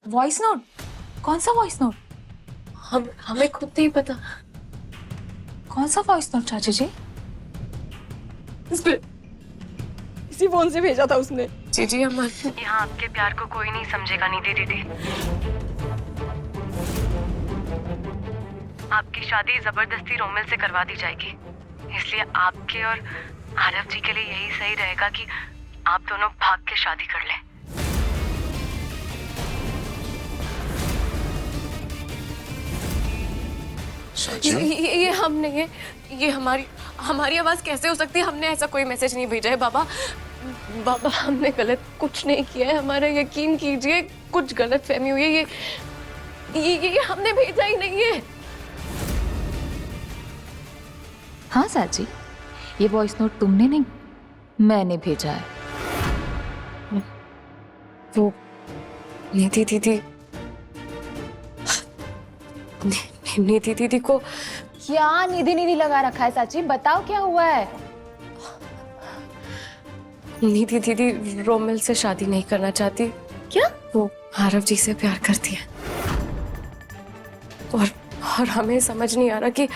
Voice note? कौन सा voice note? हमें खुद नहीं पता। कौन सा वॉइस नोट चाची जी? इसी फोन से भेजा था उसने। जी हमारे यहाँ आपके प्यार को कोई नहीं समझेगा नीति दीदी। आपकी शादी जबरदस्ती रोमिल से करवा दी जाएगी, इसलिए आपके और आरव जी के लिए यही सही रहेगा कि आप दोनों भाग के शादी कर लें। ये हमने ये हमारी आवाज कैसे हो सकती है? हमने ऐसा कोई मैसेज नहीं भेजा है बाबा। बाबा हमने गलत कुछ नहीं किया है, हमारा यकीन कीजिए, कुछ गलत फहमी हुई है। ये हमने भेजा ही नहीं है। हाँ चाची, ये वॉइस नोट तुमने नहीं, मैंने भेजा है। वो नीति दीदी नीति दीदी को क्या निधि निधि लगा रखा है चाची? बताओ क्या हुआ है? नीति दीदी रोमिल से शादी नहीं करना चाहती। क्या? वो आरव जी से प्यार करती है और हमें समझ नहीं आ रहा कि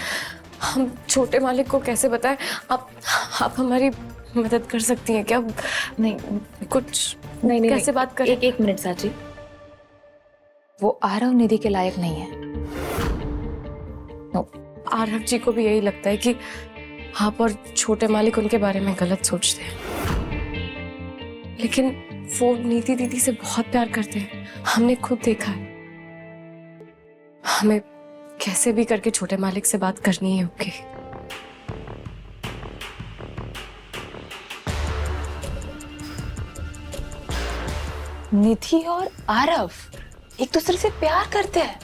हम छोटे मालिक को कैसे बताएं। आप हमारी मदद कर सकती हैं क्या? नहीं कुछ नहीं नहीं, कैसे बात करें? एक मिनट चाची, वो आरव निधि के लायक नहीं है। आरव जी को भी यही लगता है कि आप और छोटे मालिक उनके बारे में गलत सोचते हैं, लेकिन वो नीति दीदी से बहुत प्यार करते हैं, हमने खुद देखा है। हमें कैसे भी करके छोटे मालिक से बात करनी है होगी। निधि और आरव एक दूसरे से प्यार करते हैं?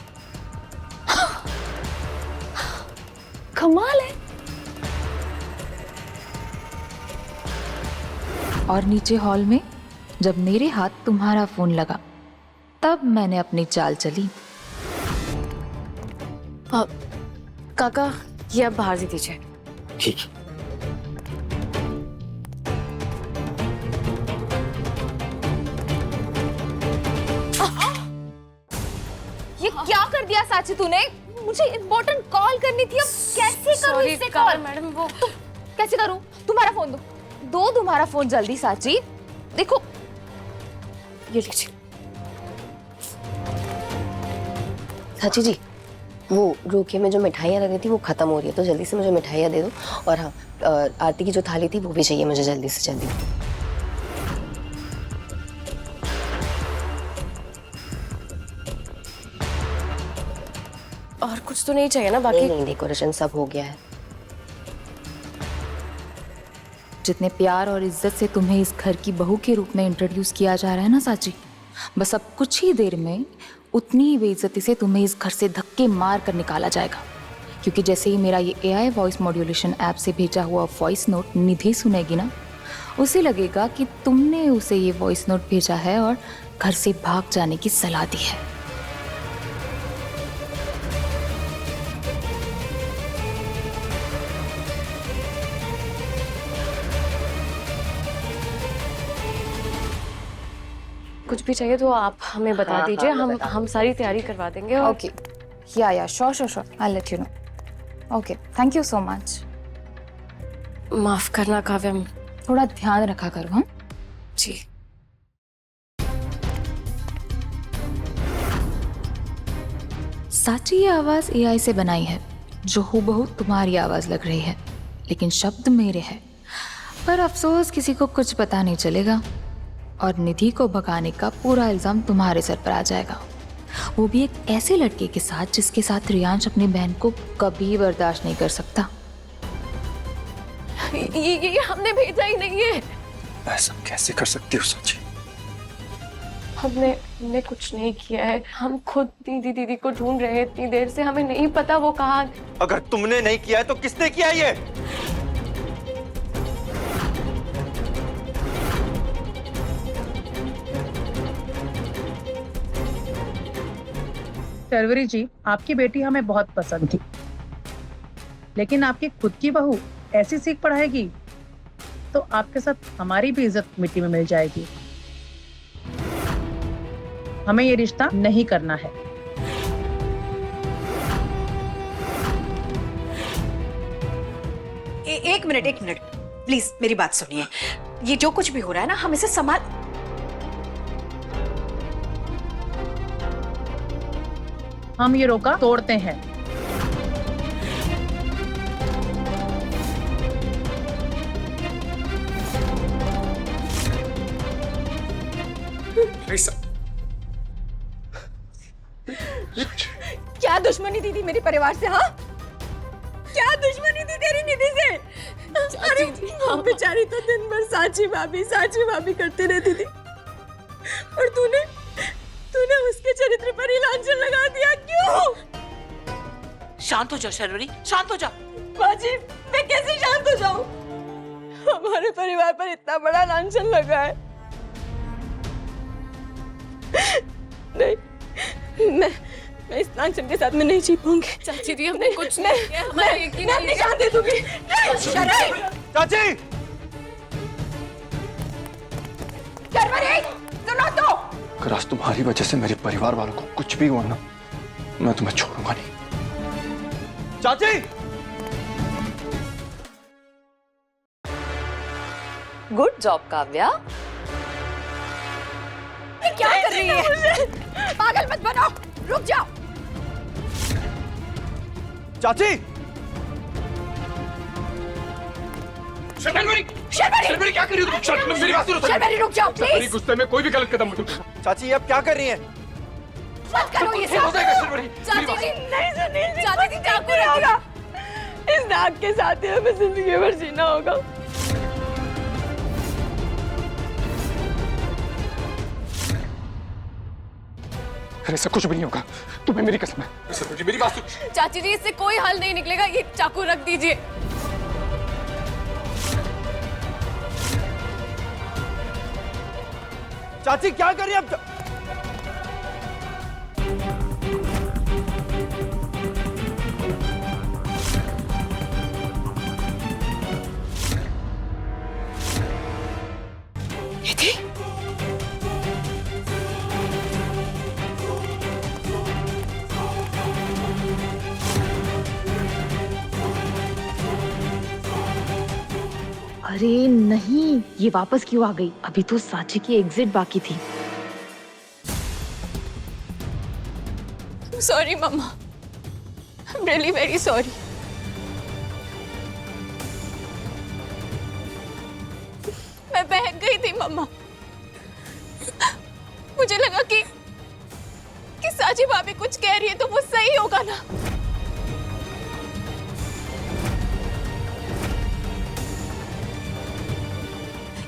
कमाल है। और नीचे हॉल में जब मेरे हाथ तुम्हारा फोन लगा, तब मैंने अपनी चाल चली। काका, ये आप बाहर दे दीजिए। ठीक। ये क्या कर दिया साची तूने? मुझे इम्पोर्टेंट कॉल करनी थी, अब कैसे करूं इससे कॉल? मैडम, वो कैसे करूं? तुम्हारा फोन दो तुम्हारा फोन जल्दी साची। देखो ये लीजिए। चाची जी, वो रोके में जो मिठाइयाँ लगी थी वो खत्म हो रही है, तो जल्दी से मुझे मिठाइयाँ दे दो। और हाँ, आरती की जो थाली थी वो भी चाहिए मुझे जल्दी से जल्दी। और कुछ तो नहीं चाहिए ना बाकी? नहीं, डेकोरेशन सब हो गया है। जितने प्यार और इज्जत से तुम्हें इस घर की बहू के रूप में इंट्रोड्यूस किया जा रहा है ना चाची, बस अब कुछ ही देर में उतनी ही बेइज्जती से तुम्हें इस घर से धक्के मार कर निकाला जाएगा। क्योंकि जैसे ही मेरा ये AI वॉइस मॉड्यूलेशन ऐप से भेजा हुआ वॉइस नोट निधि सुनेगी ना, उसे लगेगा कि तुमने उसे ये वॉइस नोट भेजा है और घर से भाग जाने की सलाह दी है। कुछ भी चाहिए तो आप हमें बता हाँ, दीजिए, हाँ, हम सारी तैयारी करवा देंगे। और ओके, या sure, I let you know. Okay, thank you so much. माफ करना काव्यम। थोड़ा ध्यान रखा करो। हाँ जी। साची ये आवाज AI से बनाई है, जो हूबहू तुम्हारी आवाज लग रही है, लेकिन शब्द मेरे हैं। पर अफसोस किसी को कुछ पता नहीं चलेगा और निधि को भगाने का पूरा इल्जाम तुम्हारे सर पर आ जाएगा, वो भी एक ऐसे लड़के के साथ जिसके साथ रियांश अपनी बहन को कभी बर्दाश्त नहीं कर सकता। ये हमने भेजा ही नहीं है। ऐसा कैसे कर सकती हो सची? हमने कुछ नहीं किया है, हम खुद दीदी को ढूंढ रहे हैं इतनी देर से, हमें नहीं पता वो कहाँ। अगर तुमने नहीं किया है तो किसने किया ये? शर्वरी जी, आपकी बेटी हमें बहुत पसंद थी, लेकिन आपकी खुद की बहू ऐसी सीख पढ़ाएगी तो आपके साथ हमारी भी इज्जत मिट्टी में मिल जाएगी। हमें ये रिश्ता नहीं करना है। एक मिनट प्लीज मेरी बात सुनिए। ये जो कुछ भी हो रहा है ना, हम इसे संभाल। हम ये रोका तोड़ते हैं। क्या दुश्मनी थी मेरे परिवार से? हाँ, क्या दुश्मनी थी तेरी निधि से? अरे बेचारी तो दिन भर साची भाभी करते रहती थी, और तूने उसके चरित्र पर ही लांछन लगा दिया। क्यों? शांत हो जाओ शर्वरी, शांत हो जाओ। बाजी, मैं कैसे शांत हो जाऊं? हमारे परिवार पर इतना बड़ा लांछन लगा है। नहीं, मैं इस लांछन के साथ में नहीं जी पाऊंगी। चाची जी हमने कुछ नहीं किया, हमारा यकीन मैं अपनी जान दे दूंगी। चाची! शर्वरी, सुनो तो। अगर आज तुम्हारी वजह से मेरे परिवार वालों को कुछ भी हुआ ना, मैं तुम्हें छोड़ूंगा नहीं। चाची! Good job Kavya. क्या कर रही है? पागल मत बनो, रुक जाओ। चाची! शर्वरी क्या कर रही हो तुम? मेरी बात सुनो। शर्वरी रुक जाओ प्लीज। गुस्से में कोई भी गलत कदम मत उठाओ। चाची अब क्या कर रही हैं? मत करो ये ठीक हो सब। जाएगा शर्वरी। चाची जी नहीं सुनी। चाची जी चाकू रखिएगा। इस दाग के साथ ही हमें जिंदगी भर जीना होगा। अरे ऐसा कुछ भी नहीं होगा, तुम्हें मेरी कसम है। शर्वरी मेरी बात सुन। चाची जी इससे कोई हल नहीं निकलेगा, ये चाकू रख दीजिए। चाची क्या कर रही है अब? अरे नहीं, ये वापस क्यों आ गई? अभी तो साची की एग्जिट बाकी थी। Sorry mumma, I am really very sorry. मैं बहक गई थी मम्मा। मुझे लगा कि साची भाभी कुछ कह रही है तो वो सही होगा ना।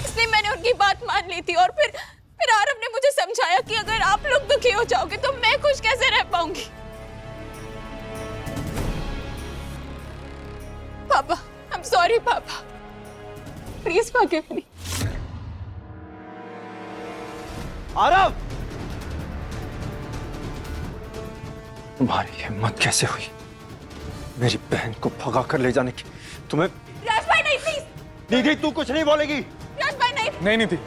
इसलिए मैंने उनकी बात मान ली थी, और फिर आरव ने मुझे समझाया कि अगर आप लोग दुखी हो जाओगे तो मैं खुश कैसे रह पाऊंगी। पापा, आई एम सॉरी पापा, प्लीज फॉरगिव मी। आरव! तुम्हारी हिम्मत कैसे हुई मेरी बहन को भगा कर ले जाने की? तुम्हें राजभाई नहीं, प्लीज। दीदी तू कुछ नहीं बोलेगी। राजभाई नहीं। नहीं थी।